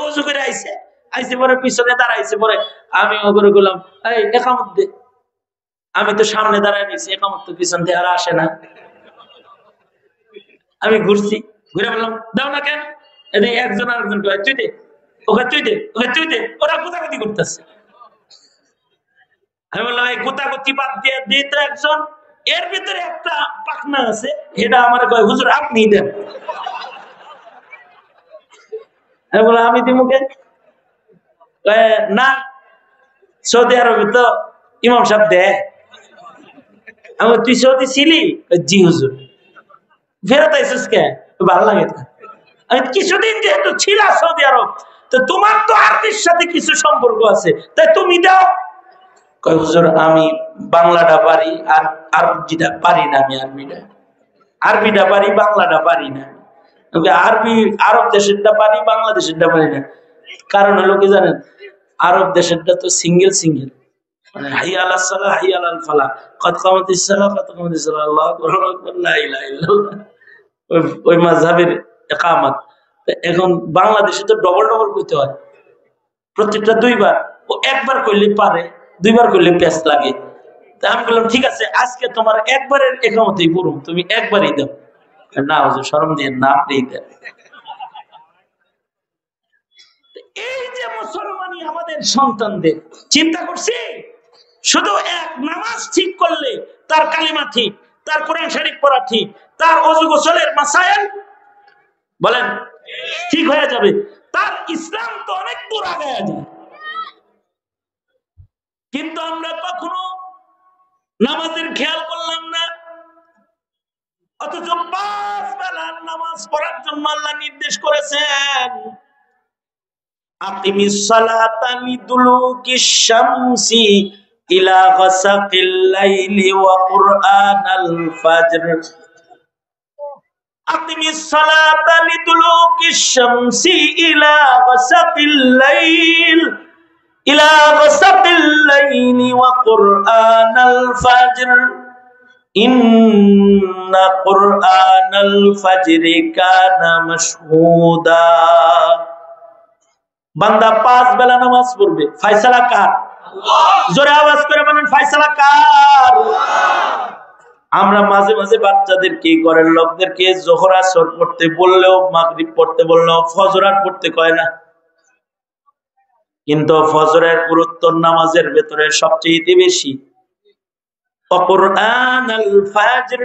ওযু করে আইছে। আইসে পরে পিছনে দাঁড়াইছে, পরে আমি ওগুলো বললাম এই একামত দে। আমি তো সামনে দাঁড়ায় নিয়েছি, একামত তো পিছন দিয়ে আর আসে না। আমি ঘুরছি, ঘুরে বললাম দাও না কেন? একজন আরেকজন তুই দে, ওকে তুই দে, ওকে তুই দে। ওরা গোতাগুতি করতেছে। আমি বললাম এই গোতাগুতি বাদ দিয়ে দে তো একজন। এর ভিতরে একটা পাকনা আছে, এটা আমার কয় হুজুর আপনি দেন। আমি বললাম আমি দিব কেন? না, সৌদি আরবে তো ইমাম সাহেব দেয়। আমি তুই সৌদি ছিলি? জি হুজুর। ফেরত আইসিস কে? ভালো লাগে না। আমি কিছুদিন যেহেতু ছিলাম সৌদি আরব, তো তোমার তো আরবির সাথে কিছু সম্পর্ক আছে, তাই তুমি দাও। কয় হুজুর আমি বাংলাটা পারি, আর আরবিটা পারি না। আমি আরবিটা পারি, বাংলাটা পারি না। আরবি আরব দেশেরটা পারি, বাংলাদেশেরটা পারি না। কারণ হলো কি জানেন? আরব দেশেরটা তো সিঙ্গেল, মানে হাইয়া আলাস সালাহ, হাইয়া আলাল ফালাহ, কদ কামাতিস সালাহ, কদ কামাতিস সালাহ, আল্লাহু আকবার, লা ইলাহা ইল্লাল্লাহ। ওই মাযহাবের ইকামত। এখন বাংলাদেশে তো ডবল ডবল করতে হয়, প্রত্যেকটা দুইবার। ও একবার করলে পারে, দুইবার করলে পেঁচ লাগে। তা আমি বললাম ঠিক আছে, আজকে তোমার একবারের ইকামতেই পড়ুম, তুমি একবারই দাও। না হুজুর শরম দিয়ে না, আপনিই দেন। এই যে মুসলমানই আমাদের সন্তানদের চিন্তা করছি, শুধু এক নামাজ ঠিক করলে তার কালিমা ঠিক, তার কোরআন শরীফ পড়া ঠিক, তার ওযু গোসলের মাসায়েল বলেন ঠিক হয়ে যাবে, তার ইসলাম তো অনেক দূর আগায়া যায়। কিন্তু আমরা কখনো নামাজের খেয়াল করলাম না, অথচ 5 বেলার নামাজ পড়ার জন্য আল্লাহ নির্দেশ করেছেন, আকিমিস সালাতা লিদুলুকিশ শামসি ইলা গাসাকিল লাইলি ওয়া কুরআনাল ফাজর। আকিমিস সালাতা লিদুলুকিশ শামসি ইলা গাসাকিল লাইল ইলা গাসাকিল লাইলি ওয়া কুরআনাল ফাজর ইন্না কুরআনাল ফাজরি কানা মাশহুদা। বান্দা 5 বেলা নামাজ পড়বে, ফয়সালা কার? জোরে আওয়াজ করে বলেন ফয়সালা কার? আমরা মাঝে মাঝে বাচ্চাদেরকে, ঘরের লোকদেরকে যোহর আসর পড়তে বললেও, মাগরিব পড়তে বললেও ফজর আর পড়তে কয় না। কিন্তু ফজরের গুরুত্ব নামাজের ভেতরে সবচেয়ে বেশি। কুরআনাল ফাজর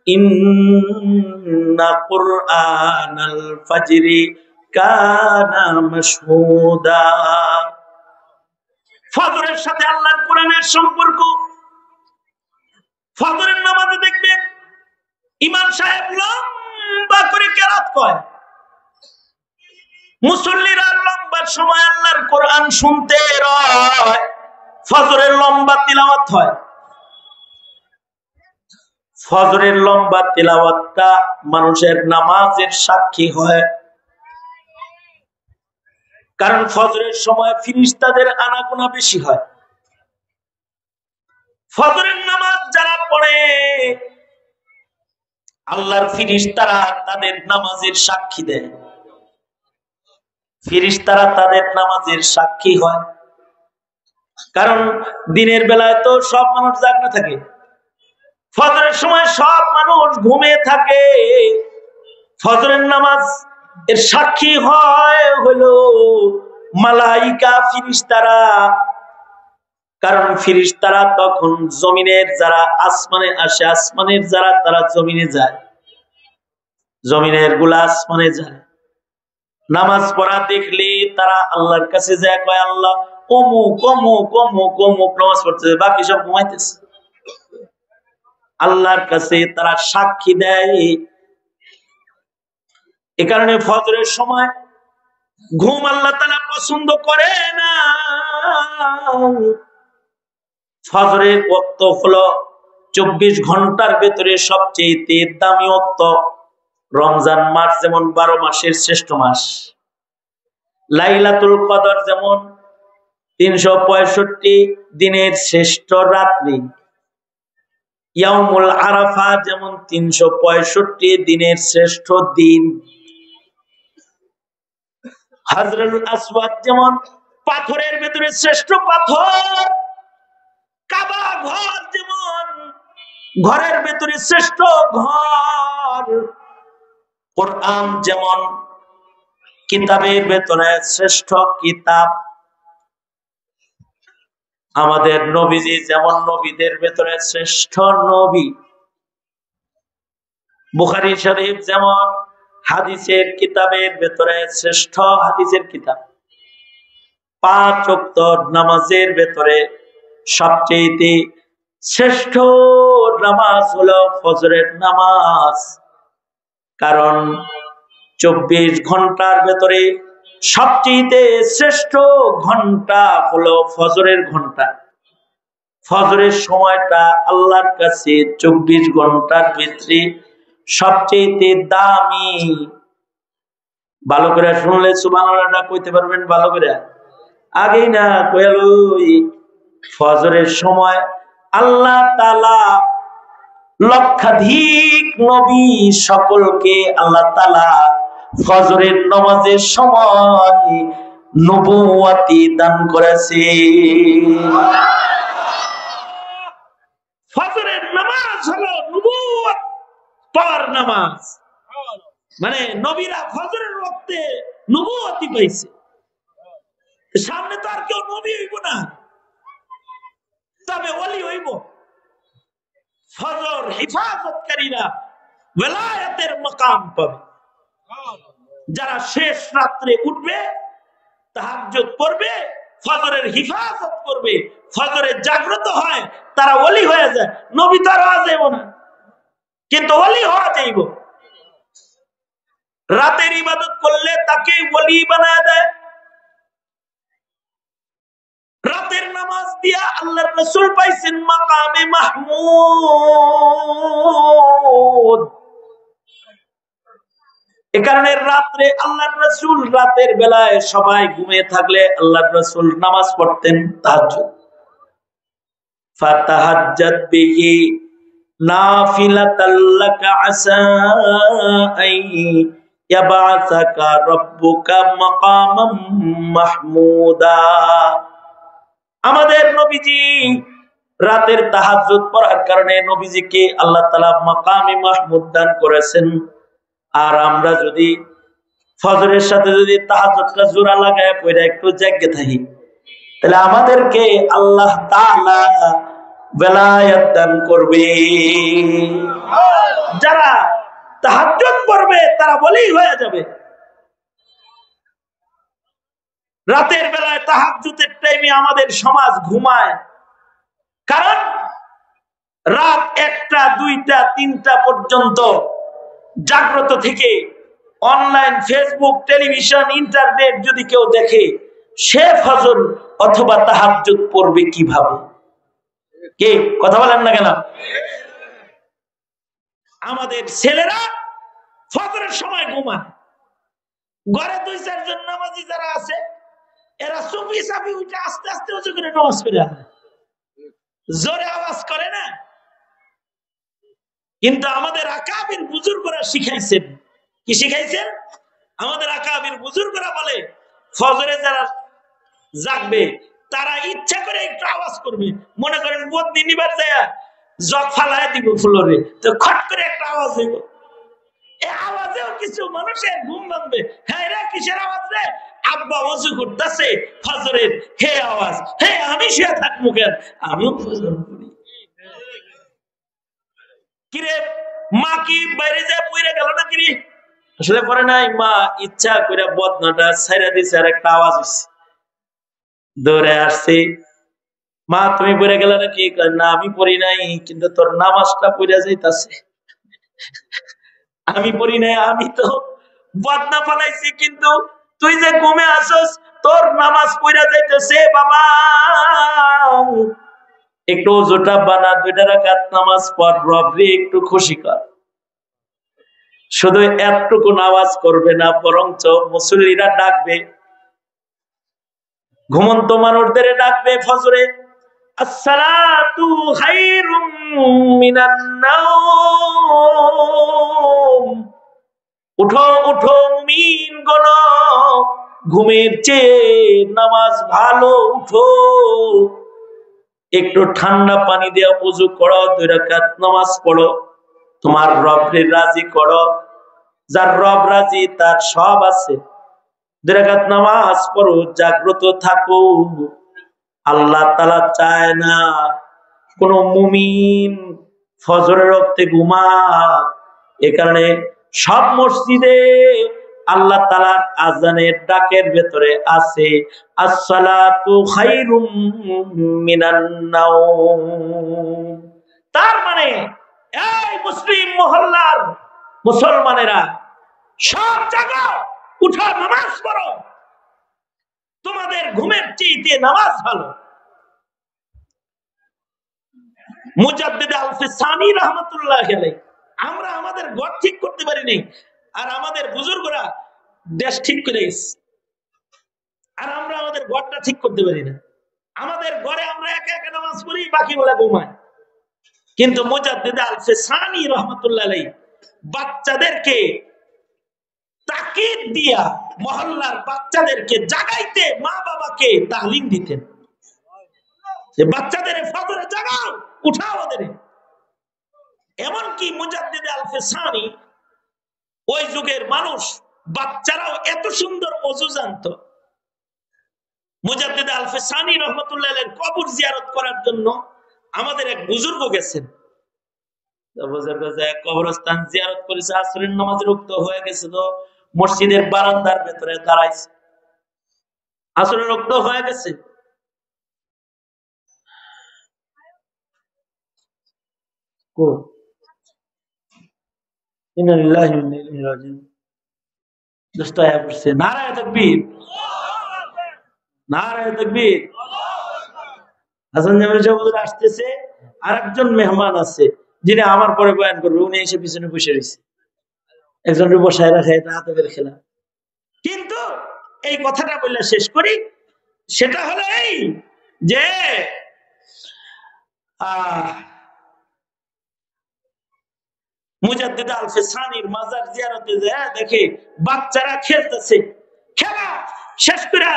ইন্না কুরআনাল ফাজরি কানা মাশহুদা। ফজরের সাথে আল্লাহর কোরআনের সম্পর্ক। ফজরের নামাজে দেখবেন ইমাম সাহেব লম্বা করে কেরাত কয়, মুসল্লিরা লম্বা সময় আল্লাহর কোরআন শুনতে রয়, ফজরের লম্বা তিলাওয়াত হয়। ফজরের লম্বা তিলাওয়াতটা মানুষের নামাজের সাক্ষী হয়, কারণ ফজরের সময় ফেরেশতাদের আনাগোনা বেশি হয়। ফজরের নামাজ যারা পড়ে আল্লাহর ফেরেশতারা তাদের নামাজের সাক্ষী দেয়, ফেরেশতারা তাদের নামাজের সাক্ষী হয়। কারণ দিনের বেলায় তো সব মানুষ জাগনা থাকে, ফজরের সময় সব মানুষ ঘুমিয়ে থাকে। ফজরের নামাজ এর সাক্ষী হয় হলো মালাইকা, ফেরেশতারা। কারণ ফেরেশতারা তখন জমিনের যারা আসমানে আসে, আসমানের যারা তারা জমিনে যায়, জমিনের গুলা আসমানে যায়। নামাজ পড়া দেখলে তারা আল্লাহর কাছে যায়, কয় আল্লাহ অমুক অমুক অমুক অমুক নামাজ পড়তেছে, বাকি সব ঘুমাইতেছে। আল্লাহর কাছে তারা সাক্ষী দেয়। এ কারণে ফজরের সময় ঘুম আল্লাহ তাআলা পছন্দ করে না। ফজরের ওয়াক্ত হলো 24 ঘন্টার ভেতরে সবচেয়ে দামি ওয়াক্ত। রমজান মাস যেমন 12 মাসের শ্রেষ্ঠ মাস, লাইলাতুল কদর যেমন 365 দিনের শ্রেষ্ঠ রাত্রি, ইয়াউমুল আরাফা যেমন 365 দিনের শ্রেষ্ঠ দিন, হাজরুল আসওয়াদ যেমন পাথরের ভেতরে শ্রেষ্ঠ পাথর, কাবা ঘর যেমন ঘরের ভেতরে শ্রেষ্ঠ ঘর, কোরআন যেমন কিতাবের ভেতরে শ্রেষ্ঠ কিতাব, আমাদের নবীজি যেমন নবীদের ভেতরে শ্রেষ্ঠ নবী, বুখারী শরীফ যেমন হাদিসের কিতাবের ভেতরে শ্রেষ্ঠ হাদিসের কিতাব। 5 ওয়াক্ত নামাজের ভেতরে সবচেয়ে শ্রেষ্ঠ নামাজ হলো ফজরের নামাজ। কারণ 24 ঘন্টার ভেতরে সবচেয়ে শ্রেষ্ঠ ঘন্টা হলো ফজরের ঘন্টা। ফজরের সময়টা আল্লাহর কাছে 24 ঘন্টার ভিতরে সবচেয়ে দামি। ভালো করে শুনলে সুবহানাল্লাহটা কইতে পারবেন ভালো করে, আগেই না কইলই। ফজরের সময় আল্লাহ তাআলা লক্ষাধিক নবী সকলকে আল্লাহ তাআলা ফজরের নামাজের সময় নবুয়তি দান করেছে। ফজরের নামাজ হলো নবুয়ত পাওয়ার নামাজ, মানে নবীরা ফজরের ওয়াক্তে নবুয়তি পাইছে। সামনে তো আর কেউ নবী হইব না, তবে ওলি হইব। ফজর হিফাজতকারীরা ওয়ালায়াতের মাকাম পাবে। যারা শেষ রাত্রে উঠবে, তাহাজ্জুদ পড়বে, ফজরের হিফাজত করবে, ফজরে জাগ্রত হয়, তারা ওলি হয়ে যায়। নবী তো আর হওয়া যাইব না, কিন্তু ওলি হওয়া যাইব। রাতের ইবাদত করলে তাকে ওলি বানায় দেয়। রাতের নামাজ দিয়া আল্লাহর রাসূল পাইছেন মাকামে মাহমুদ। এ কারণে রাত্রে আল্লাহর রাসূল, রাতের বেলায় সবাই ঘুমিয়ে থাকলে আল্লাহর রাসূল নামাজ পড়তেন তাহাজ্জুদ। ফাতাহাজ্জাত বিহি নাফিলাতাল লাকা আসা আই ইয়াবাসাকা রাব্বুকা মাকামাম মাহমুদা। আমাদের নবীজি রাতের তাহাজ্জুদ পড়ার কারণে নবীজিকে আল্লাহ তাআলা মাকামে মাহমুদ দান করেছেন। আর আমরা যদি ফজরের সাথে যদি তাহাজ্জুদটা জোড়া লাগায় পড়ে একটু জেগে থাকি, তাহলে আমাদেরকে আল্লাহ তাআলা বেলায়াত দান করবে। যারা তাহাজ্জুদ পড়বে তারা ওলি হয়ে যাবে। রাতের বেলায় তাহাজ্জুদের টাইমে আমাদের সমাজ ঘুমায়, কারণ রাত 1টা 2টা 3টা পর্যন্ত জাগ্রত থেকে অনলাইন, ফেসবুক, টেলিভিশন, ইন্টারনেট যদি কেউ দেখে, সে ফজর অথবা তাহাজ্জুদ পড়বে কিভাবে? কে কথা বলেন না কেন? আমাদের ছেলেরা ফজরের সময় ঘুমায়। ঘরে 2-4 জন নামাজি যারা আছে, এরা চুপি চাপি উঠে আস্তে আস্তে উঁচু করে নামাজ পড়ে, জোরে আওয়াজ করে না। কিন্তু আমাদের আকাবির বুজুর্গরা শিখাইছেন, কি শিখাইছেন? আমাদের আকাবির বুজুর্গরা বলে, ফজরে যারা জাগবে তারা ইচ্ছা করে একটু আওয়াজ করবে। মনে করেন বদনি নিবার যায় জগ ফালায় দিব ফ্লোরে, তো খট করে একটা আওয়াজ হইব। এই আওয়াজেও কিছু মানুষের ঘুম ভাঙবে। হ্যাঁ রে, কিসের আওয়াজ রে? আব্বা ওযু করতেছে ফজরের, হে আওয়াজ, হে আমি শুয়ে থাকবো কেন, আমিও ফজর করি। কিরে মা কি বাইরে যায় পইরা গেল না? কিরে আসলে পরে নাই, মা ইচ্ছা করে বদনাটা ছাইরা দিছে, আর একটা আওয়াজ হইছে, দৌড়ে আসছে। মা তুমি পড়ে গেলে নাকি? না আমি পড়ি নাই, কিন্তু তোর নামাজটা পড়ে যাইতাছে। আমি পড়ি নাই, আমি তো বদনা ফালাইছি, কিন্তু তুই যে ঘুমে আসস তোর নামাজ পড়ে যাইতেছে। বাবা একটু ওযুটা বানা, 2 রাকাত নামাজ পড়, রবরে একটু খুশি কর। শুধু এতটুকু নামাজ করবে না, বরঞ্চ মুসল্লিরা ডাকবে, ঘুমন্ত মানুষদের ডাকবে ফজরে, আসসালাতু খায়রুম মিনান নাওম, উঠো উঠো মুমিনগণ, ঘুমের চেয়ে নামাজ ভালো, উঠো। একটু ঠান্ডা পানি দিয়ে ওযু করো, 2 রাকাত নামাজ পড়ো, তোমার রবকে রাজি করো। যার রব রাজি তার সব আছে। 2 রাকাত নামাজ পড়ো, জাগ্রত থাকো। আল্লাহ তাআলা চায় না কোন মুমিন ফজরের ওয়াক্তে ঘুমাক। এ কারণে সব মসজিদে আল্লাহ তাআলার আযানের ডাকের ভেতরে আছে আসসালাতু খায়রুম মিনান নাওম। তার মানে এই মুসলিম মহল্লার মুসলমানেরা সব জায়গায় উঠা, নামাজ পড়ো, তোমাদের ঘুমের চেয়ে নামাজ ভালো। মুজাদ্দিদ আল-ফিসানি রাহমাতুল্লাহি আলাইহি, আমরা আমাদের ঘর ঠিক করতে পারি নাই, আর আমাদের বুজুর্গরা দেশ ঠিক করে গেছে, আর আমরা আমাদের ঘরটা ঠিক করতে পারি না। আমাদের ঘরে আমরা একা একা নামাজ পড়ি, বাকি বলে ঘুমায়। কিন্তু মুজাদ্দিদ আল-ফিসানি রহমাতুল্লাহ আলাইহি বাচ্চাদেরকে তাকিদ দিয়া মহল্লার বাচ্চাদেরকে জাগাইতে মা বাবাকে তালিম দিতেন যে বাচ্চাদের ফজরে জাগাও, উঠাও ওদের। এমনকি মুজাদ্দিদ আল-ফিসানি ওই যুগের মানুষ বাচ্চারাও এত সুন্দর ওযু জানতো। মুজাদ্দিদ আল-ফিসানি রহমাতুল্লাহ আলাইহির কবর জিয়ারত করার জন্য আমাদের এক বুজুর্গ গেছেন। কবরস্থান জিয়ারত করেছে, আসরের নামাজের ওয়াক্ত হয়ে গেছে, তো মসজিদের বারান্দার ভেতরে দাঁড়াইছে, আসরের ওয়াক্ত হয়ে গেছে। নারায়ে তাকবীর, নারায়ে তাকবীর। হাসান জামিল সাহেব হুজুর আসতেছে, আরেকজন মেহমান আছে যিনি আমার পরে বয়ান করবে, উনি এসে পিছনে বসে রয়েছে, একজনের বসায় রাখে, এটা হাতের খেলা। কিন্তু এই কথাটা বললে শেষ করি, সেটা হলো এই যে মুজাদ্দিদ আল-ফিসানির মাজার জিয়ারতে যায় দেখে বাচ্চারা খেলতেছে, খেলা শেষ করে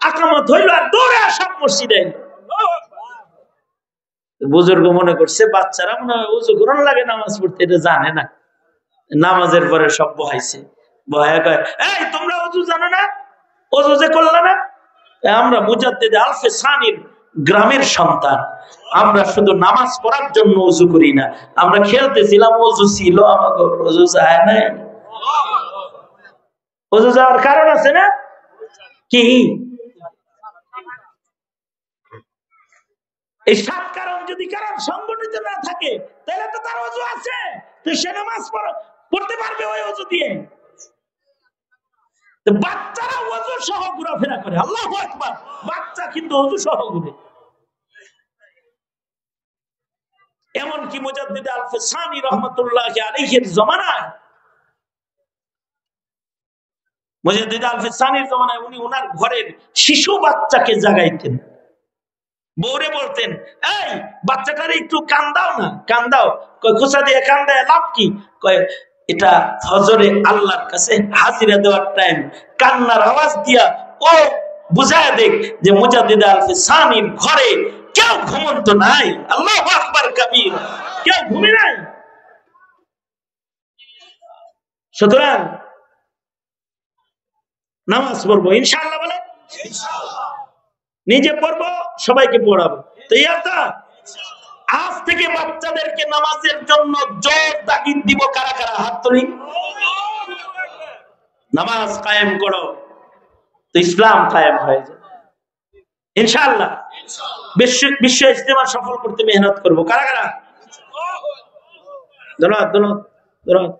আকামত হইল আর দৌড়ে সব মসজিদে। বুজুর্গ মনে করছে বাচ্চারা মনে হয় ওযু করার লাগে নামাজ পড়তে, এটা জানে না। নামাজের পরে সব বহাইছে, বহায় কয়, এই তোমরা ওযু জানো না, ওযু যে করলে না? আমরা মুজাদ্দিদ আল-ফিসানির গ্রামের সন্তান, আমরা শুধু নামাজ পড়ার জন্য ওযু করি না, আমরা খেলতেছিলাম, ওযু ছিল আমাদের, ওযু যায় না। ওযু যাওয়ার কারণ আছে না? কি এই 7 কারণ যদি কারণ সংগঠিত না থাকে, তাহলে তো তার ওযু আছে, তো সে নামাজ পড়তে পারবে ওই ওযু দিয়ে। বাচ্চারা ওযু সহ ঘোরাফেরা করে, আল্লাহু আকবার, বাচ্চা কিন্তু ওযু সহ ঘুরে। এমনকি মুজাদ্দিদ আল-ফিসানি রহমাতুল্লাহি আলাইহির জমানায়, মুজাদ্দিদ আল-ফিসানির জমানায় উনি ওনার ঘরের শিশু বাচ্চাকে জাগাইতেন, বউরে বলতেন, এই বাচ্চাটারে একটু কান দাও না, কান দাও। কয় খোঁচা দিয়ে কান দেয় লাভ কি? কয় এটা ফজরে আল্লাহর কাছে হাজিরা দেওয়ার টাইম, কান্নার আওয়াজ দিয়া ও বুঝায় দেখ যে মুজাদ্দিদ আল-ফিসানির ঘরে কেউ ঘুমন্ত নাই। আল্লাহু আকবার কাবীর, কেউ ঘুমে নাই। সুতরাং নামাজ পড়বো ইনশাআল্লাহ, বলে নিজে পড়বো, সবাইকে পড়াবো। তো আজ থেকে বাচ্চাদেরকে নামাজের জন্য জোর তাগিদ দিব। কারা কারা হাত তুলি। নামাজ কায়েম করো, তো ইসলাম কায়েম হয়ে যায় ইনশাআল্লাহ। বিশ্ব ইজতেমা সফল করতে মেহনত করব। কারা কারা? ধন্যবাদ, ধন্যবাদ, ধন্যবাদ।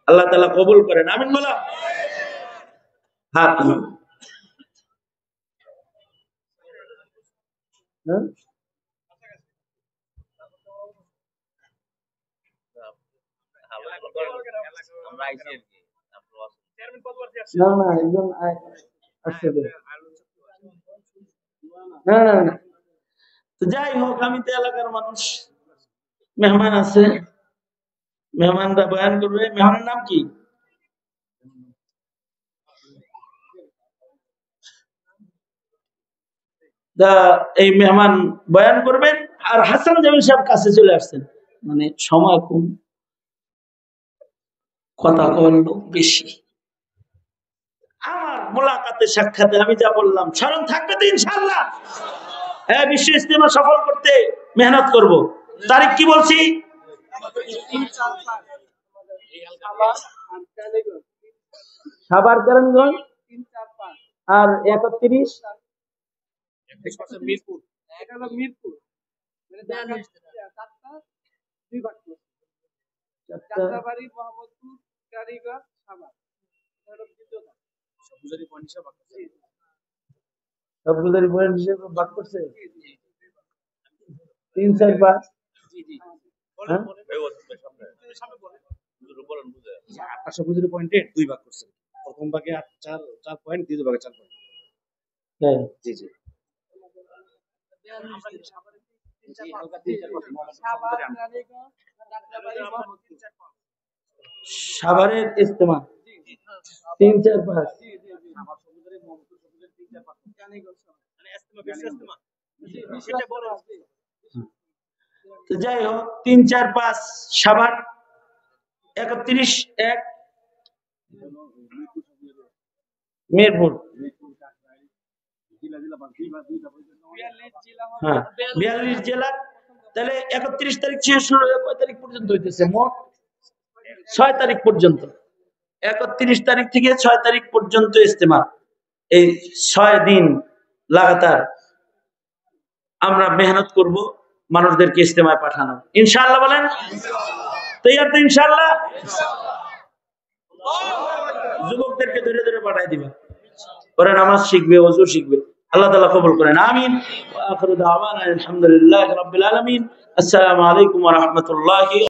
আল্লাহ তাআলা কবুল করেন, আমিন বলো। হাত যাই হোক, আমি তো এলাকার মানুষ, মেহমান আছে, মেহমানরা বয়ান করবে। মেহমানের নাম কি? এই মেহমান বয়ান করবেন, আর হাসান জামিল সাহেব কাছে চলে আসছেন, মানে সময় কম, কথা কওয়ার লোক বেশি। আমার মোলাকাতে সাক্ষাতে আমি যা বললাম স্মরণ থাকবে তো ইনশাআল্লাহ। হ্যাঁ, বিশ্ব ইজতেমা সফল করতে মেহনত করব। তারিখ কি বলছি? সাভার কেরানীগঞ্জ আর 31 মিরপুর। মিরপুর যাত্রাবাড়ি, মোহাম্মদপুর, কারিগঞ্জ, সাভার। সবগুলোরই পয়েন্ট হিসেবে ভাগ করছে 3, 4, 5। সবগুলোর পয়েন্টে 2 ভাগ করছে। প্রথম ভাগে 4 পয়েন্ট, দ্বিতীয় ভাগে 4 পয়েন্ট। জি জি। সাভারের ইজতেমা 3-4-5। তো যাই হোক 3-4-5 সাভার 31-1 মিরপুর। হ্যাঁ 42 জেলা। তাহলে 31 তারিখ শেষ হলো, কয় তারিখ পর্যন্ত হইতেছে? মোট 6 তারিখ পর্যন্ত। 31 তারিখ থেকে 6 তারিখ পর্যন্ত ইজতেমা। এই 6 দিন লাগাতার আমরা মেহনত করব মানুষদেরকে ইজতেমায় পাঠানো, ইনশাআল্লাহ। বলেন তৈয়ার তো ইনশাআল্লাহ? যুবকদেরকে ধরে ধরে পাঠাই দিবা, ওরা নামাজ শিখবে, ওযু শিখবে। আল্লাহ তাআলা কবুল করেন, আমিন। ওয়া আখিরু দাওয়ানা আলহামদুলিল্লাহি রাব্বিল আলামিন। আসসালামু আলাইকুম ওয়া রাহমাতুল্লাহি।